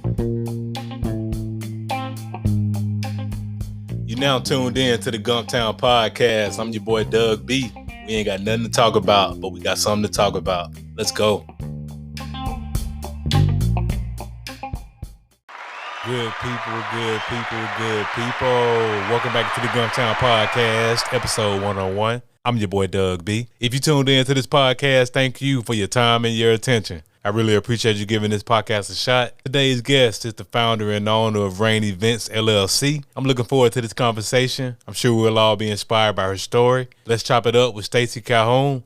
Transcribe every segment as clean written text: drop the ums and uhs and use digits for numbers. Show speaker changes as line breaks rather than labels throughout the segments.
You now tuned in to the Gumptown Podcast. I'm your boy Doug B. We ain't got nothing to talk about, but we got something to talk about. Let's go. Good people. Welcome back to the Gumptown Podcast, episode 101. I'm your boy Doug B. If you tuned in to this podcast, thank you for your time and your attention. I really appreciate you giving this podcast a shot. Today's guest is the founder and owner of Rain Events, LLC. I'm looking forward to this conversation. I'm sure we'll all be inspired by her story. Let's chop it up with Stacey Calhoun.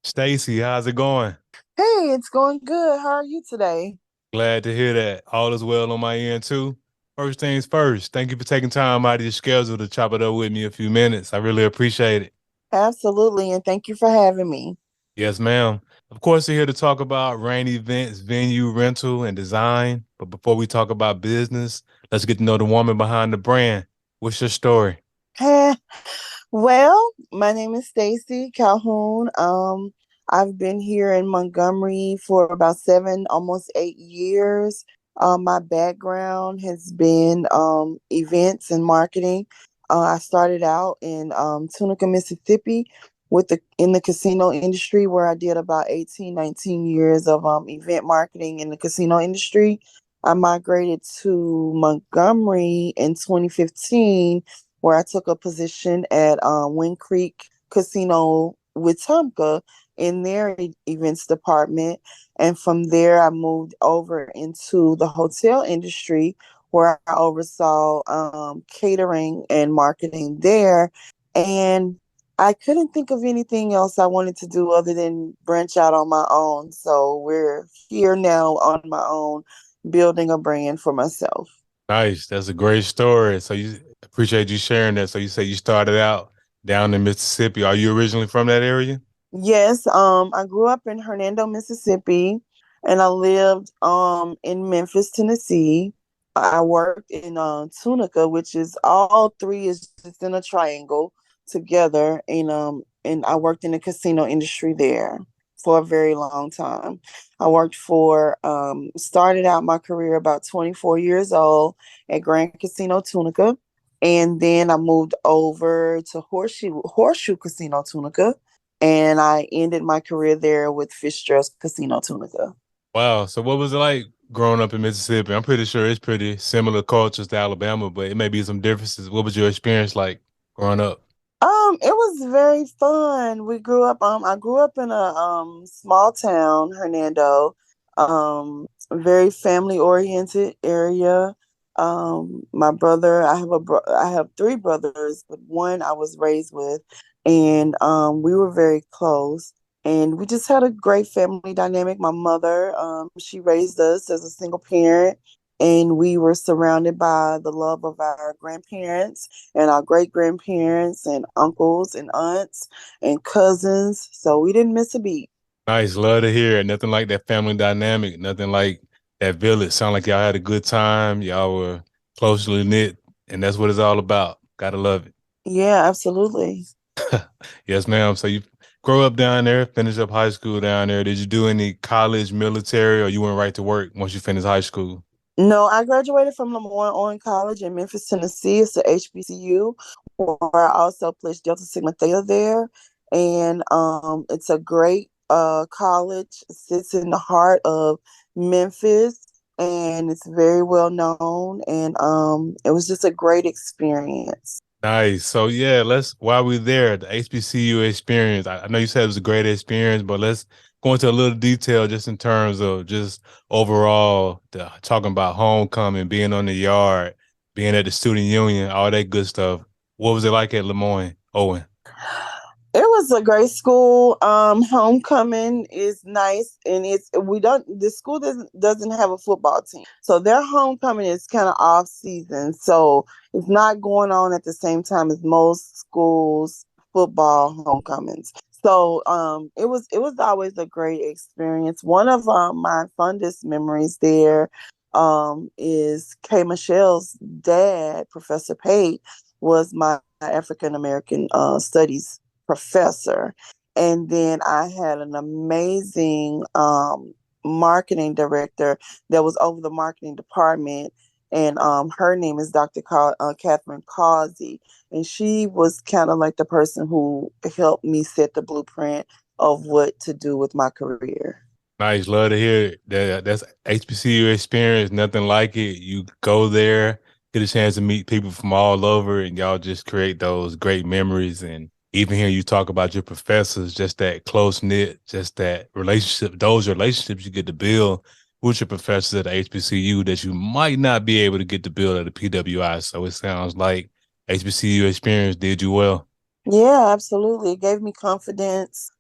Stacey, how's it going?
Hey, it's going good. How are you today?
Glad to hear that. All is well on my end, too. First things first, thank you for taking time out of your schedule to chop it up with me a few minutes. I really appreciate it.
Absolutely, and thank you for having me.
Yes, ma'am. Of course, we're here to talk about Rain Events, venue, rental, and design. But before we talk about business, let's get to know the woman behind the brand. What's your story?
Well, my name is Stacey Calhoun. I've been here in Montgomery for about 7, almost 8 years. My background has been events and marketing. I started out in Tunica, Mississippi in the casino industry, where I did about 18, 19 years of event marketing in the casino industry. I migrated to Montgomery in 2015, where I took a position at Wind Creek Casino with Tumka in their events department. And from there, I moved over into the hotel industry, where I oversaw catering and marketing there. And I couldn't think of anything else I wanted to do other than branch out on my own. So we're here now on my own, building a brand for myself.
Nice. That's a great story. So you appreciate you sharing that. So you say you started out down in Mississippi. Are you originally from that area?
Yes, I grew up in Hernando, Mississippi, and I lived in Memphis, Tennessee. I worked in Tunica, which is all three is just in a triangle together, and I worked in the casino industry there for a very long time. I worked for started out my career about 24 years old at Grand Casino Tunica, and then I moved over to Horseshoe Casino Tunica, and I ended my career there with Fitzgerald's Casino Tunica.
Wow. So what was it like growing up in Mississippi? I'm pretty sure it's pretty similar cultures to Alabama, but it may be some differences. What was your experience like growing up?
It was very fun. I grew up in a small town, Hernando, very family oriented area. My brother, I have 3 brothers, but one I was raised with, and we were very close. And we just had a great family dynamic. My mother, she raised us as a single parent, and we were surrounded by the love of our grandparents and our great grandparents and uncles and aunts and cousins. So we didn't miss a beat.
Nice. Love to hear it. Nothing like that family dynamic. Nothing like that village. Sound like y'all had a good time. Y'all were closely knit, and that's what it's all about. Gotta love it.
Yeah, absolutely.
Yes, ma'am. So you grow up down there, finish up high school down there. Did you do any college, military, or you went right to work once you finished high school?
No, I graduated from Lamar Owen College in Memphis, Tennessee. It's a HBCU, where I also pledged Delta Sigma Theta there. And it's a great college. It sits in the heart of Memphis, and it's very well known. And it was just a great experience.
Nice. So yeah, while we're there, the HBCU experience. I know you said it was a great experience, but let's go into a little detail just in terms of just overall talking about homecoming, being on the yard, being at the student union, all that good stuff. What was it like at Lemoyne, Owen?
It was a great school. Homecoming is nice, and the school doesn't have a football team, so their homecoming is kind of off season. So it's not going on at the same time as most schools' football homecomings. So it was always a great experience. One of my fondest memories there is Kay Michelle's dad, Professor Pate, was my African American studies professor. And then I had an amazing marketing director that was over the marketing department. And her name is Catherine Causey. And she was kind of like the person who helped me set the blueprint of what to do with my career.
Nice, love to hear it. That's HBCU experience, nothing like it. You go there, get a chance to meet people from all over, and y'all just create those great memories. And even hearing you talk about your professors, just that close knit, just that relationship, those relationships you get to build with your professors at the HBCU that you might not be able to get to build at the PWI. So it sounds like HBCU experience did you well.
Yeah, absolutely. It gave me confidence.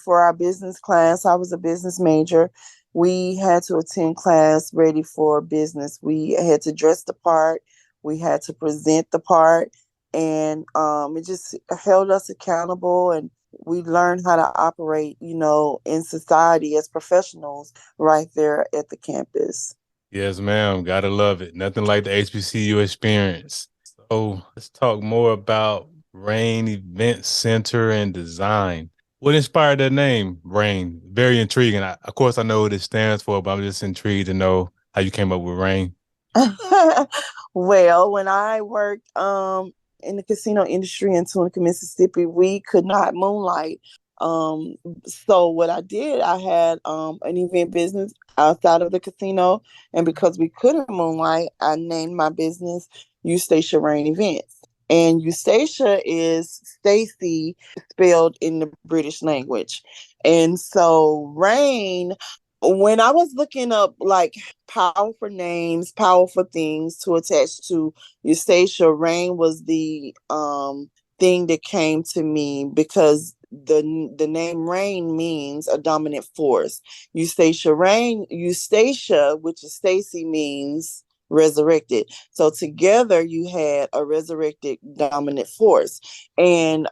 For our business class, I was a business major. We had to attend class ready for business. We had to dress the part. We had to present the part, and it just held us accountable. And we learned how to operate, in society as professionals right there at the campus.
Yes, ma'am. Gotta love it. Nothing like the HBCU experience. So let's talk more about Rain Event Center and Design. What inspired that name, Rain? Very intriguing. Of course, I know what it stands for, but I'm just intrigued to know how you came up with Rain.
Well, when I worked in the casino industry in Tunica, Mississippi, we could not moonlight. Um, so what I did, I had an event business outside of the casino, and because we couldn't moonlight, I named my business Eustacia Rain Events. And Eustacia is Stacey spelled in the British language. And so Rain, when I was looking up like powerful names, powerful things to attach to Eustacia, Rain was the thing that came to me because the name Rain means a dominant force. Eustacia, which is Stacy, means resurrected. So together you had a resurrected dominant force. And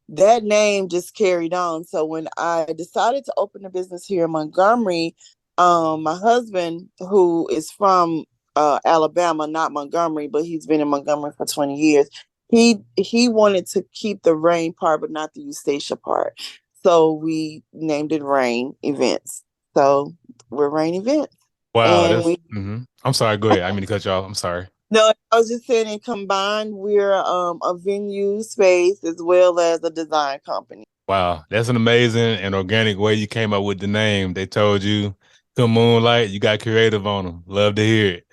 that name just carried on. So when I decided to open a business here in Montgomery, my husband, who is from Alabama, not Montgomery, but he's been in Montgomery for 20 years, he wanted to keep the Rain part, but not the Eustacia part. So we named it Rain Events. So we're Rain Events.
Wow,
And
that's
we
I'm sorry, go ahead. I mean to cut you off. I'm sorry.
No, I was just saying, in combined, we're a venue space as well as a design company.
Wow, that's an amazing and organic way you came up with the name. They told you, "Come Moonlight," you got creative on them. Love to hear it.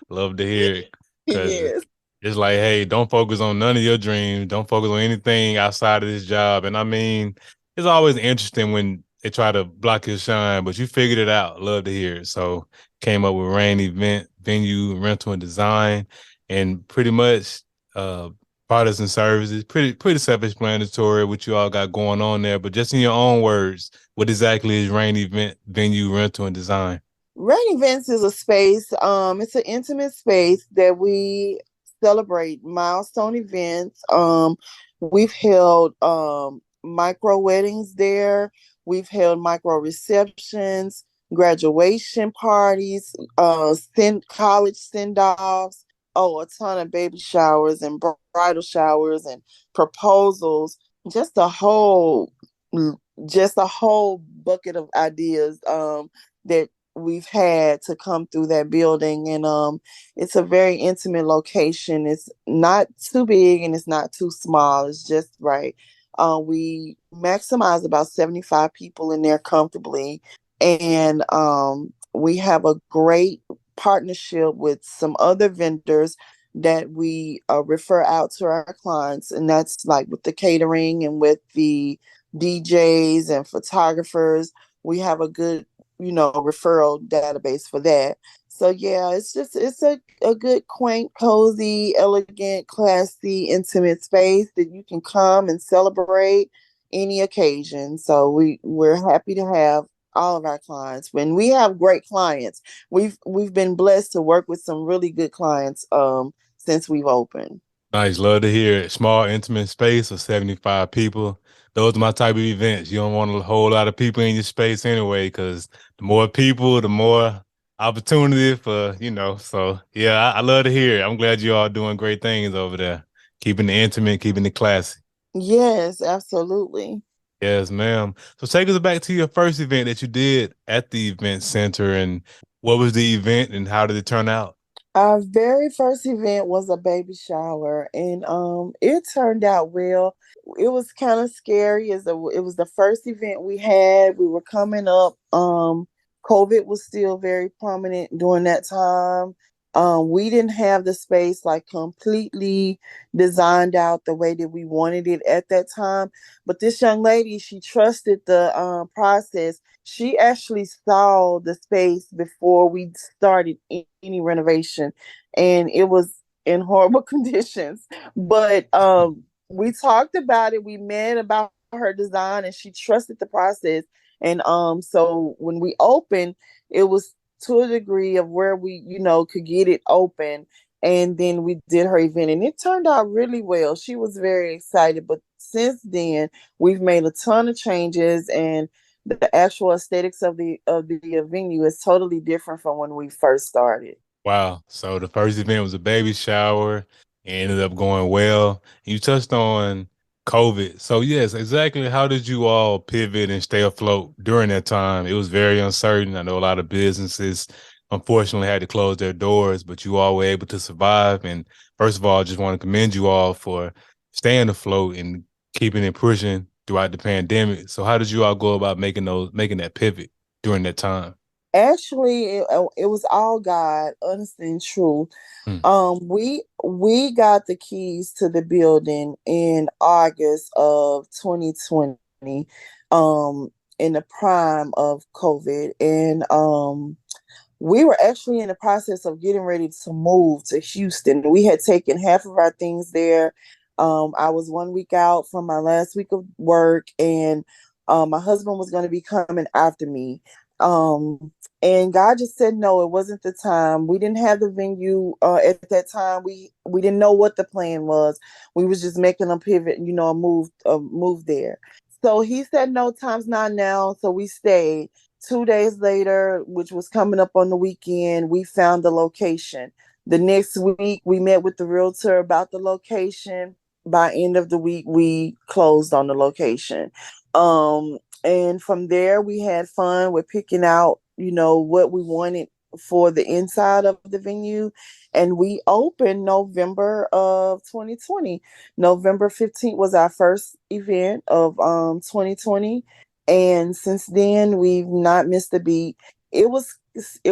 Love to hear it. Because
Yes.
it's like, hey, don't focus on none of your dreams. Don't focus on anything outside of this job. And I mean, it's always interesting when they try to block your shine, but you figured it out. Love to hear it. So came up with Rain Event, Venue, Rental and Design, and pretty much uh products and services. Pretty self-explanatory what you all got going on there. But just in your own words, what exactly is Rain Event, Venue, Rental and Design?
Rain Events is a space, it's an intimate space that we celebrate milestone events. We've held micro weddings there. We've held micro receptions, graduation parties, college send-offs, oh, a ton of baby showers and bridal showers and proposals. Just a whole just a whole bucket of ideas that we've had to come through that building. And it's a very intimate location. It's not too big and it's not too small. It's just right. We maximize about 75 people in there comfortably. And we have a great partnership with some other vendors that we refer out to our clients. And that's like with the catering and with the DJs and photographers. We have a good, referral database for that. So yeah, it's a good, quaint, cozy, elegant, classy, intimate space that you can come and celebrate any occasion. So we're happy to have all of our clients. When we have great clients, we've been blessed to work with some really good clients since we've opened.
Nice, love to hear it. Small, intimate space of 75 people. Those are my type of events. You don't want a whole lot of people in your space anyway, because the more people, the more opportunity for, So yeah, I love to hear it. I'm glad you all doing great things over there. Keeping it intimate, keeping it classy.
Yes, absolutely.
Yes, ma'am. So take us back to your first event that you did at the event center, and what was the event and how did it turn out?
Our very first event was a baby shower, and it turned out well. It was kind of scary as it was the first event we had. We were coming up. COVID was still very prominent during that time. We didn't have the space like completely designed out the way that we wanted it at that time. But this young lady, she trusted the process. She actually saw the space before we started any renovation, and it was in horrible conditions. But we talked about it. We met about her design, and she trusted the process. And so when we opened, it was to a degree of where we, could get it open. And then we did her event, and it turned out really well. She was very excited. But since then, we've made a ton of changes, and the actual aesthetics of the venue is totally different from when we first started.
Wow. So the first event was a baby shower and ended up going well. You touched on COVID. So yes, exactly. How did you all pivot and stay afloat during that time? It was very uncertain. I know a lot of businesses unfortunately had to close their doors, but you all were able to survive. And first of all, I just want to commend you all for staying afloat and keeping it pushing throughout the pandemic. So how did you all go about making that pivot during that time?
Actually, it was all God, honest and true.
Hmm.
We got the keys to the building in August of 2020, um, in the prime of COVID, and we were actually in the process of getting ready to move to Houston. We had taken half of our things there. I was 1 week out from my last week of work, and my husband was going to be coming after me. And God just said no, it wasn't the time. We didn't have the venue at that time. We didn't know what the plan was. We was just making a pivot, a move there. So he said no, time's not now. So we stayed. 2 days later, which was coming up on the weekend, we found the location. The next week, we met with the realtor about the location. By end of the week, we closed on the location. And from there, we had fun with picking out, what we wanted for the inside of the venue. And we opened November of 2020. November 15th was our first event of 2020, and since then we've not missed a beat. It was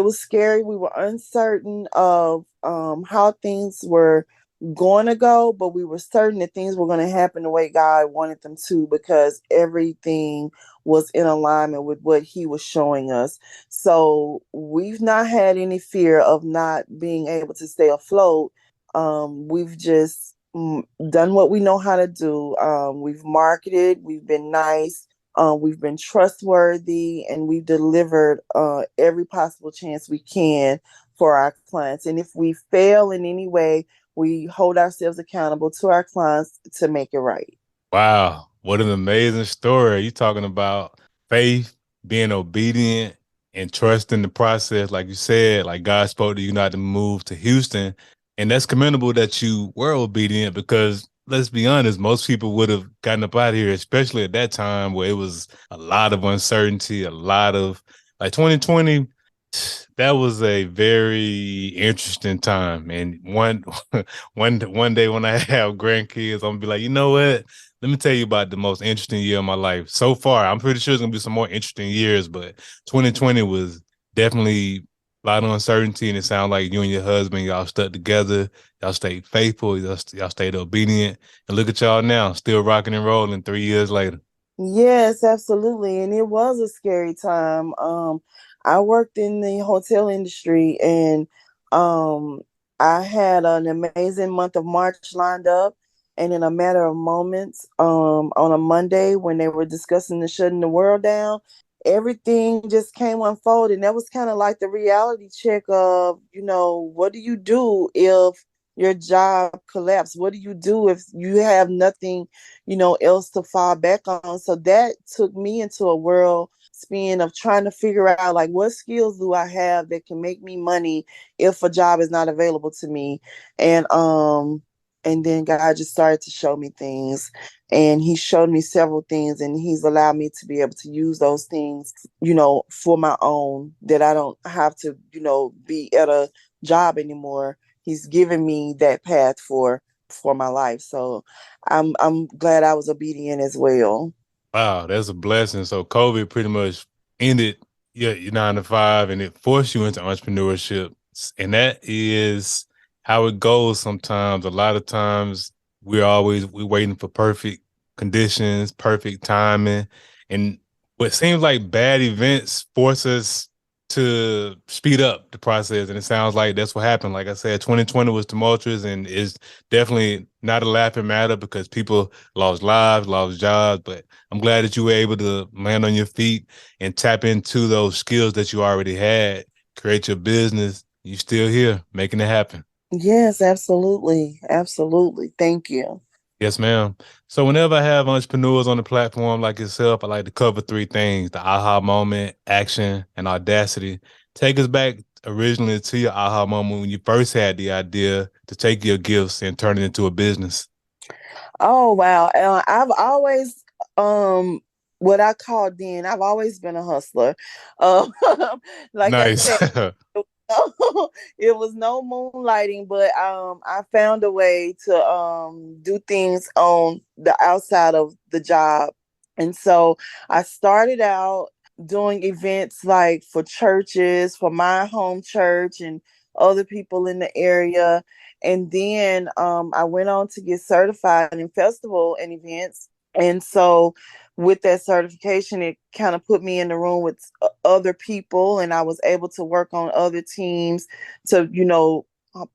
scary. We were uncertain of how things were going to go, but we were certain that things were going to happen the way God wanted them to, because everything was in alignment with what he was showing us. So we've not had any fear of not being able to stay afloat. We've just done what we know how to do. We've marketed, we've been nice, we've been trustworthy, and we've delivered every possible chance we can for our clients. And if we fail in any way, we hold ourselves accountable to our clients to make it right.
Wow, what an amazing story. You talking about faith, being obedient, and trusting the process. Like you said, like God spoke to you not to move to Houston. And that's commendable that you were obedient because let's be honest, most people would have gotten up out of here, especially at that time where it was a lot of uncertainty, a lot of like 2020. That was a very interesting time. And one day when I have grandkids, I'm gonna be like, you know what? Let me tell you about the most interesting year of my life so far. I'm pretty sure it's gonna be some more interesting years, but 2020 was definitely a lot of uncertainty, and it sounded like you and your husband y'all stuck together, y'all stayed faithful, y'all stayed obedient, and look at y'all now, still rocking and rolling 3 years later.
Yes, absolutely. And it was a scary time. I worked in the hotel industry, and um I had an amazing month of March lined up. And in a matter of moments, on a Monday when they were discussing the shutting the world down, everything just came unfolded. And that was kind of like the reality check of, what do you do if your job collapsed? What do you do if you have nothing else to fall back on? So that took me into a world spin of trying to figure out, like, what skills do I have that can make me money if a job is not available to me. And and then God just started to show me things, and He showed me several things, and He's allowed me to be able to use those things, for my own, that I don't have to, be at a job anymore. He's given me that path for my life. So I'm glad I was obedient as well.
Wow, that's a blessing. So COVID pretty much ended your 9 to 5 and it forced you into entrepreneurship. And that is how it goes sometimes. A lot of times we're waiting for perfect conditions, perfect timing. And what seems like bad events force us to speed up the process. And it sounds like that's what happened. Like I said, 2020 was tumultuous and it's definitely not a laughing matter because people lost lives, lost jobs. But I'm glad that you were able to land on your feet and tap into those skills that you already had, create your business. You're still here making it happen.
Yes, absolutely. Absolutely. Thank you.
Yes, ma'am. So whenever I have entrepreneurs on the platform like yourself, I like to cover three things: the aha moment, action, and audacity. Take us back originally to your aha moment when you first had the idea to take your gifts and turn it into a business.
Oh wow. I've always what I call then, I've always been a hustler. Um like I
Nice.
said, it was no moonlighting, but I found a way to do things on the outside of the job. And so I started out doing events like for churches, for my home church and other people in the area. And then I went on to get certified in festival and events. And so with that certification, it kind of put me in the room with other people, and I was able to work on other teams to,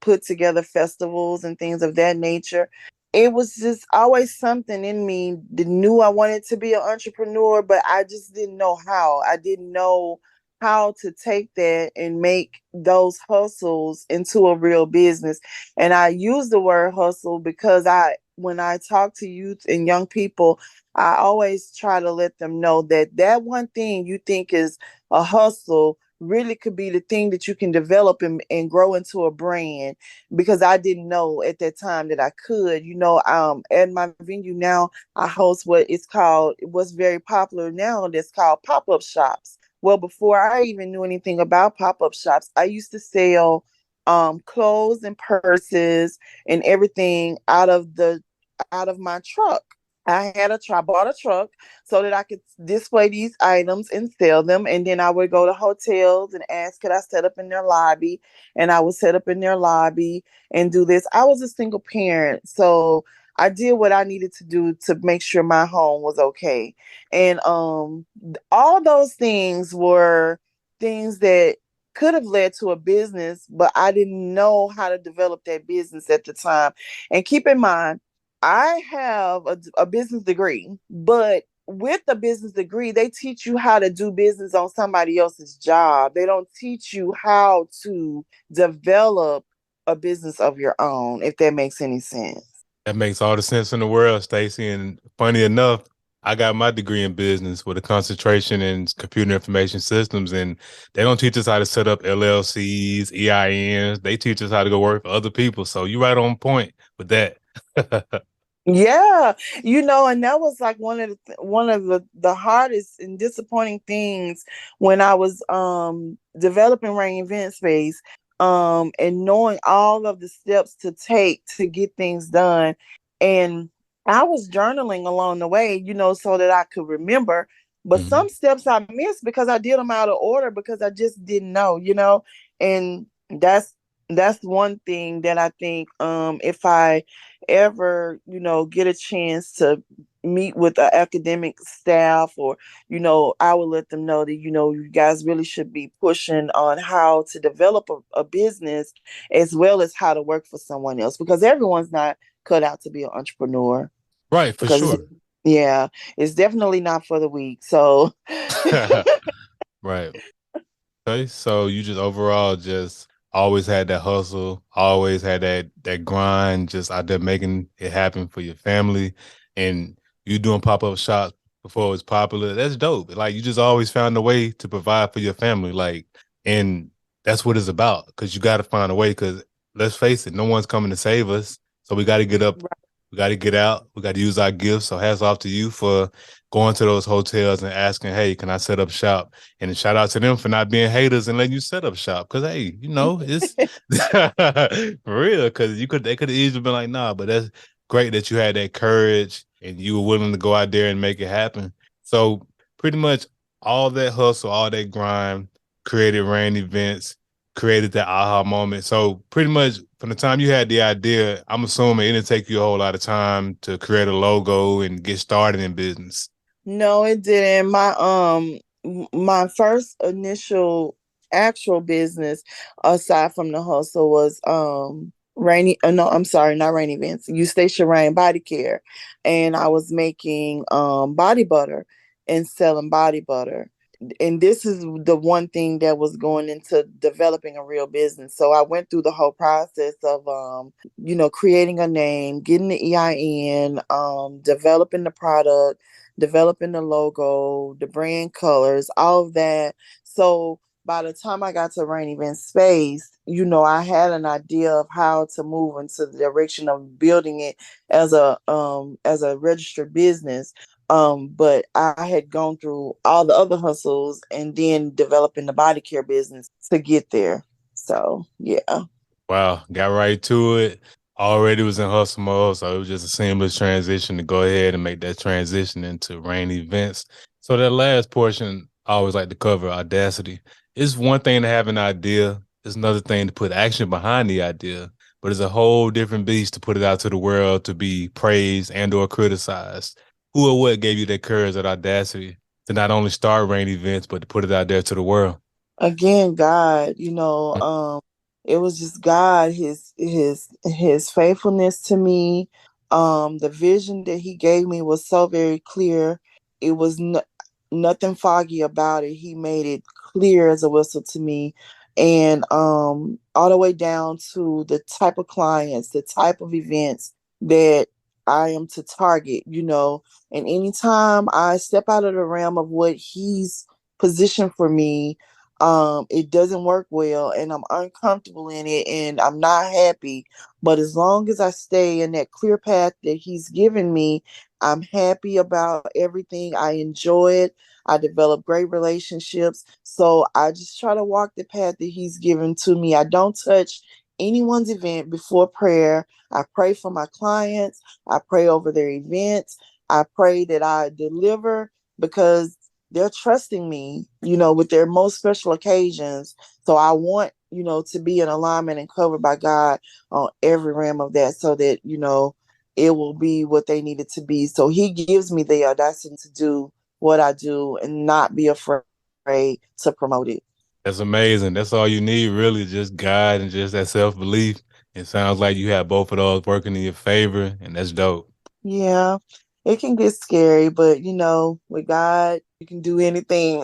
put together festivals and things of that nature. It was just always something in me that knew I wanted to be an entrepreneur, but I just didn't know how. I didn't know how to take that and make those hustles into a real business. And I use the word hustle because when I talk to youth and young people, I always try to let them know that that one thing you think is a hustle really could be the thing that you can develop and grow into a brand, because I didn't know at that time that I could. At my venue now, I host what's very popular now, that's called pop-up shops. Well, before I even knew anything about pop-up shops, I used to sell clothes and purses and everything out of my truck. I bought a truck so that I could display these items and sell them. And then I would go to hotels and ask, could I set up in their lobby? And I would set up in their lobby and do this. I was a single parent, so I did what I needed to do to make sure my home was okay. And all those things were things that could have led to a business, but I didn't know how to develop that business at the time. And keep in mind, I have a business degree, but with a business degree, they teach you how to do business on somebody else's job. They don't teach you how to develop a business of your own, if that makes any sense.
That makes all the sense in the world, Stacey. And funny enough, I got my degree in business with a concentration in computer information systems. And they don't teach us how to set up LLCs, EINs. They teach us how to go work for other people. So you're right on point with that.
Yeah, and that was like one of the hardest and disappointing things when I was developing Rain Event Space, and knowing all of the steps to take to get things done. And I was journaling along the way, so that I could remember. But
Mhm.
some steps I missed because I did them out of order because I just didn't know. And that's one thing that I think, if I ever, get a chance to meet with the academic staff, or, I will let them know that, you guys really should be pushing on how to develop a business as well as how to work for someone else, because everyone's not cut out to be an entrepreneur.
Right, for
Because
sure.
yeah, it's definitely not for the weak. So
Right. Okay, so you just overall just always had that hustle, always had that grind, just out there making it happen for your family, and you doing pop-up shops before it was popular. That's dope. Like you just always found a way to provide for your family, like, and that's what it's about. Because you got to find a way. Because let's face it, no one's coming to save us. So we got to get up, we got to get out, we got to use our gifts. So hats off to you for going to those hotels and asking, hey, can I set up shop? And shout out to them for not being haters and letting you set up shop. Cause hey, it's for real. Cause they could have easily been like, nah, but that's great that you had that courage and you were willing to go out there and make it happen. So pretty much all that hustle, all that grind, created rain events, created that aha moment. So pretty much from the time you had the idea, I'm assuming it didn't take you a whole lot of time to create a logo and get started in business.
No, it didn't. My first initial actual business aside from the hustle was Rainy no, I'm sorry, not Rainy Events. You Station Rain Body Care. And I was making body butter and selling body butter. And this is the one thing that was going into developing a real business. So I went through the whole process of creating a name, getting the EIN, developing the product, developing the logo, the brand colors, all of that. So by the time I got to Rain Event Space, I had an idea of how to move into the direction of building it as a registered business. But I had gone through all the other hustles and then developing the body care business to get there. So yeah.
Wow, got right to it. Already was in hustle mode, so it was just a seamless transition to go ahead and make that transition into rain events. So that last portion, I always like to cover audacity. It's one thing to have an idea, it's another thing to put action behind the idea, but it's a whole different beast to put it out to the world to be praised and or criticized. Who or what gave you that courage, that audacity to not only start rain events, but to put it out there to the world?
Again, God, it was just God, his faithfulness to me. The vision that he gave me was so very clear. It was nothing foggy about it. He made it clear as a whistle to me. And all the way down to the type of clients, the type of events that I am to target, and anytime I step out of the realm of what he's positioned for me, it doesn't work well and I'm uncomfortable in it and I'm not happy. But as long as I stay in that clear path that he's given me, I'm happy about everything. I enjoy it. I develop great relationships. So I just try to walk the path that he's given to me. I don't touch anyone's event before prayer. I pray for my clients. I pray over their events. I pray that I deliver because they're trusting me, with their most special occasions. So I want, to be in alignment and covered by God on every realm of that so that, it will be what they need it to be. So he gives me the audacity to do what I do and not be afraid to promote it.
That's amazing. That's all you need, really, just God and just that self belief. It sounds like you have both of those working in your favor, and that's dope.
Yeah, it can get scary, but with God, you can do anything.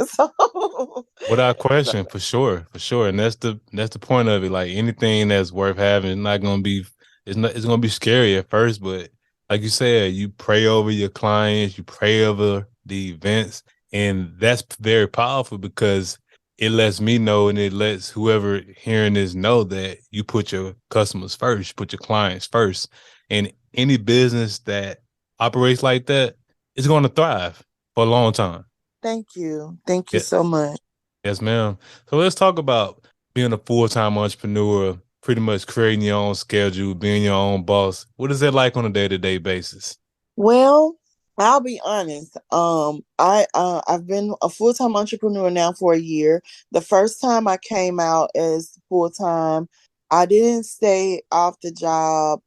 Without
So,
question, for sure, for sure, and that's the point of it. Like anything that's worth having is not gonna be it's gonna be scary at first, but like you said, you pray over your clients, you pray over the events, and that's very powerful because it lets me know and it lets whoever hearing this know that you put your customers first, you put your clients first, and any business that operates like that is going to thrive for a long time.
thank you. Thank you
Yeah.
so much.
Yes, ma'am. So let's talk about being a full-time entrepreneur, pretty much creating your own schedule, being your own boss. What is it like on a day-to-day basis?
Well, I'll be honest. I've been a full time entrepreneur now for a year. The first time I came out as full time, I didn't stay off the job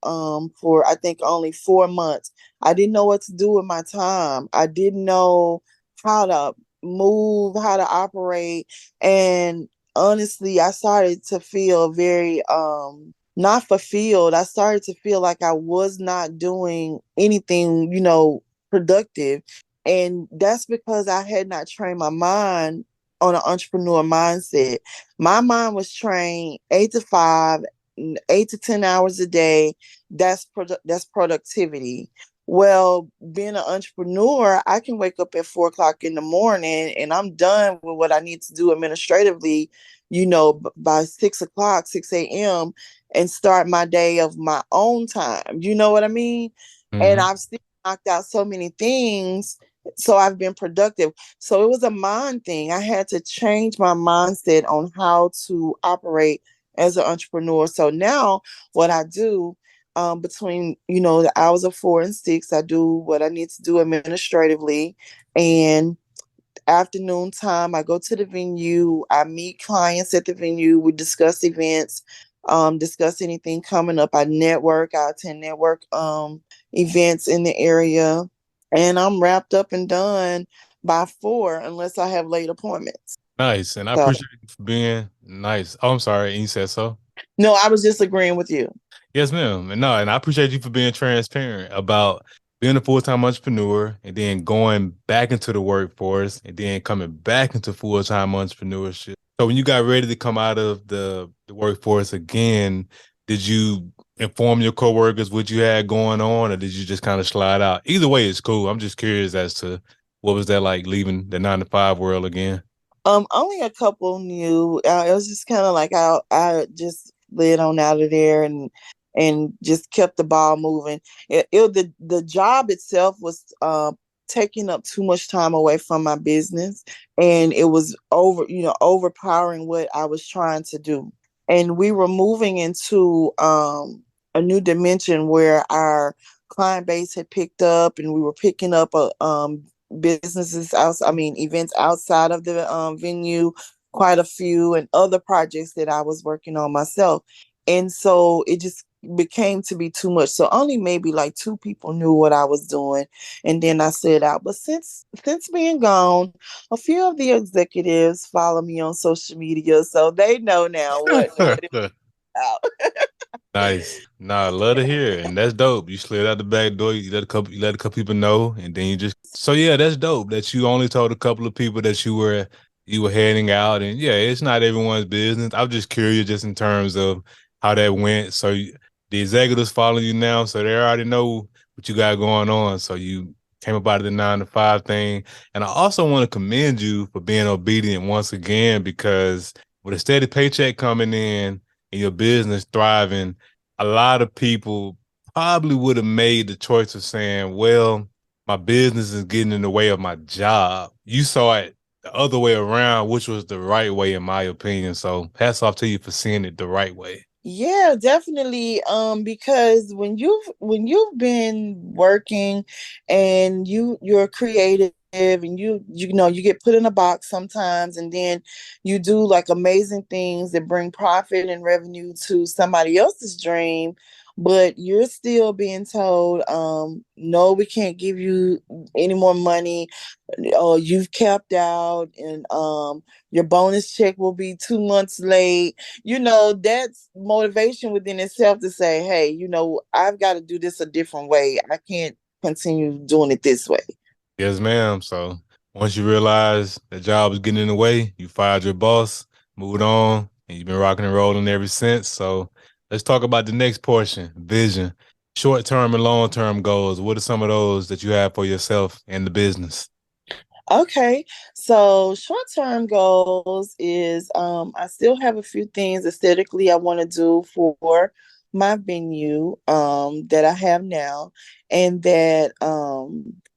for I think only 4 months. I didn't know what to do with my time. I didn't know how to move, how to operate, and honestly, I started to feel very not fulfilled. I started to feel like I was not doing anything, productive. And that's because I had not trained my mind on an entrepreneur mindset. My mind was trained 8 to 5, 8 to 10 hours a day. That's productivity. Well, being an entrepreneur, I can wake up at 4 o'clock in the morning and I'm done with what I need to do administratively, by 6 o'clock, 6 a.m. and start my day of my own time. You know what I mean? And
Hmm.
I've still knocked out so many things. So I've been productive. So it was a mind thing. I had to change my mindset on how to operate as an entrepreneur. So now what I do between the hours of 4 and 6, I do what I need to do administratively, and afternoon time I go to the venue, I meet clients at the venue, we discuss events, discuss anything coming up, I attend network events in the area, and I'm wrapped up and done by 4 unless I have late appointments.
Nice. And I
So
appreciate you for being nice. Oh, I'm sorry. And you said so?
no, I was just agreeing with you.
Yes, ma'am. And no, and I appreciate you for being transparent about being a full-time entrepreneur and then going back into the workforce and then coming back into full-time entrepreneurship. So when you got ready to come out of the workforce again, did you inform your coworkers what you had going on, or did you just kind of slide out? Either way, it's cool. I'm just curious as to what was that like leaving the 9 to 5 world again?
Only a couple knew. It was just kind of like I just slid on out of there and just kept the ball moving. The job itself was taking up too much time away from my business, and it was overpowering what I was trying to do. And we were moving into a new dimension where our client base had picked up, and we were picking up a businesses out I mean events outside of the venue, quite a few, and other projects that I was working on myself. And so it just became to be too much. So only maybe like two people knew what I was doing. And then I said out. But since being gone, a few of the executives follow me on social media. So they know now what it's about.
Nice. Nah, I love to hear it. And that's dope. You slid out the back door, you let a couple people know, and then you just so yeah, that's dope that you only told a couple of people that you were heading out. And yeah, it's not everyone's business. I'm just curious just in terms of how that went. So the executives follow you now, so they already know what you got going on. So you came up out of the 9 to 5 thing. And I also want to commend you for being obedient once again, because with a steady paycheck coming in and your business thriving, a lot of people probably would have made the choice of saying, well, my business is getting in the way of my job. You saw it the other way around, which was the right way, in my opinion. So hats off to you for seeing it the right way.
Yeah, definitely. Because when you've been working and you're creative and you get put in a box sometimes, and then you do like amazing things that bring profit and revenue to somebody else's dream, but you're still being told, no, we can't give you any more money, or you've capped out, and your bonus check will be 2 months late. That's motivation within itself to say, hey, I've got to do this a different way. I can't continue doing it this way.
Yes, ma'am. So once you realize the job was getting in the way, you fired your boss, moved on, and you've been rocking and rolling ever since. So let's talk about the next portion, vision, short term and long term goals. What are some of those that you have for yourself and the business?
Okay, so short-term goals is I still have a few things aesthetically I want to do for my venue that I have now, and that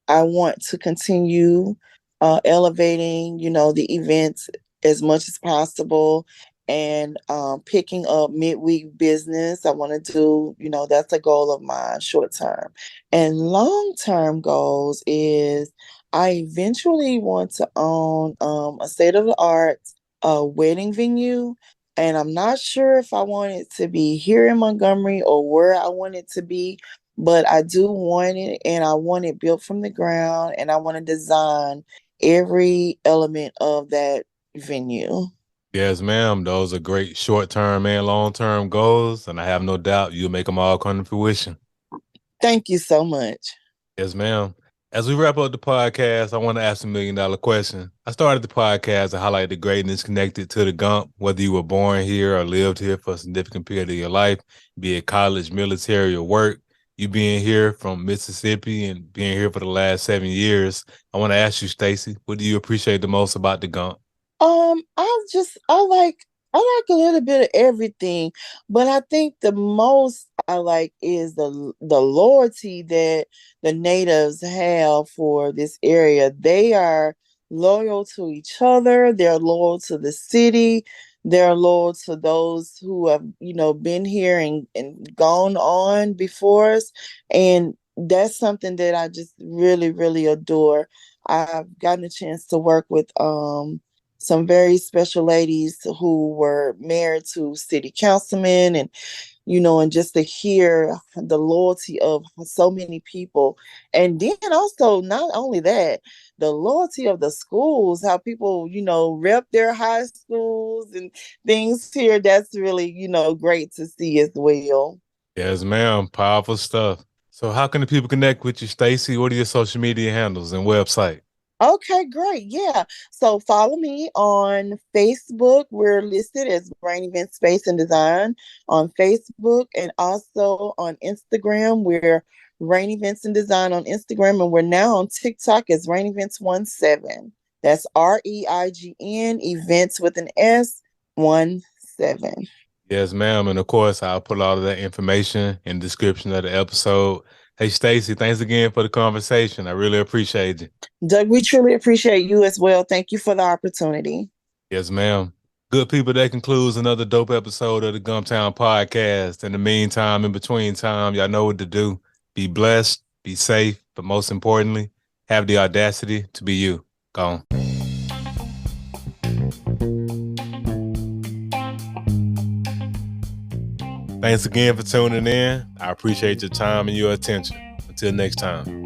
I want to continue elevating, the events as much as possible, and picking up midweek business. I want to do, that's a goal of mine short term. And long-term goals is I eventually want to own a state of the art wedding venue. And I'm not sure if I want it to be here in Montgomery or where I want it to be, but I do want it, and I want it built from the ground, and I want to design every element of that venue.
Yes, ma'am. Those are great short term and long term goals. And I have no doubt you'll make them all come to fruition.
Thank you so much.
Yes, ma'am. As we wrap up the podcast, I want to ask $1 million question. I started the podcast to highlight the greatness connected to the Gump, whether you were born here or lived here for a significant period of your life, be it college, military, or work. you being here from Mississippi and being here for the last 7 years. I want to ask you, Stacey, what do you appreciate the most about the Gump?
I like a little bit of everything, but I think the most I like is the loyalty that the natives have for this area. They are loyal to each other, they're loyal to the city, they're loyal to those who have, been here and gone on before us. And that's something that I just really, really adore. I've gotten a chance to work with some very special ladies who were married to city councilmen, and just to hear the loyalty of so many people. And then also, not only that, the loyalty of the schools, how people, rep their high schools and things here. That's really, great to see as well.
Yes, ma'am. Powerful stuff. So how can the people connect with you, Stacey? What are your social media handles and website?
Okay, great. Yeah. So follow me on Facebook. We're listed as Rain Event Space and Design on Facebook, and also on Instagram. We're Rain Events and Design on Instagram, and we're now on TikTok as Rain Events 17. That's REIGN events with an S 17.
Yes, ma'am. And of course, I'll put all of that information in the description of the episode. Hey, Stacey, thanks again for the conversation. I really appreciate you.
Doug, we truly appreciate you as well. Thank you for the opportunity.
Yes, ma'am. Good people, that concludes another dope episode of the Gumptown Podcast. In the meantime, in between time, y'all know what to do. Be blessed, be safe, but most importantly, have the audacity to be you. Go on. Thanks again for tuning in. I appreciate your time and your attention. Until next time.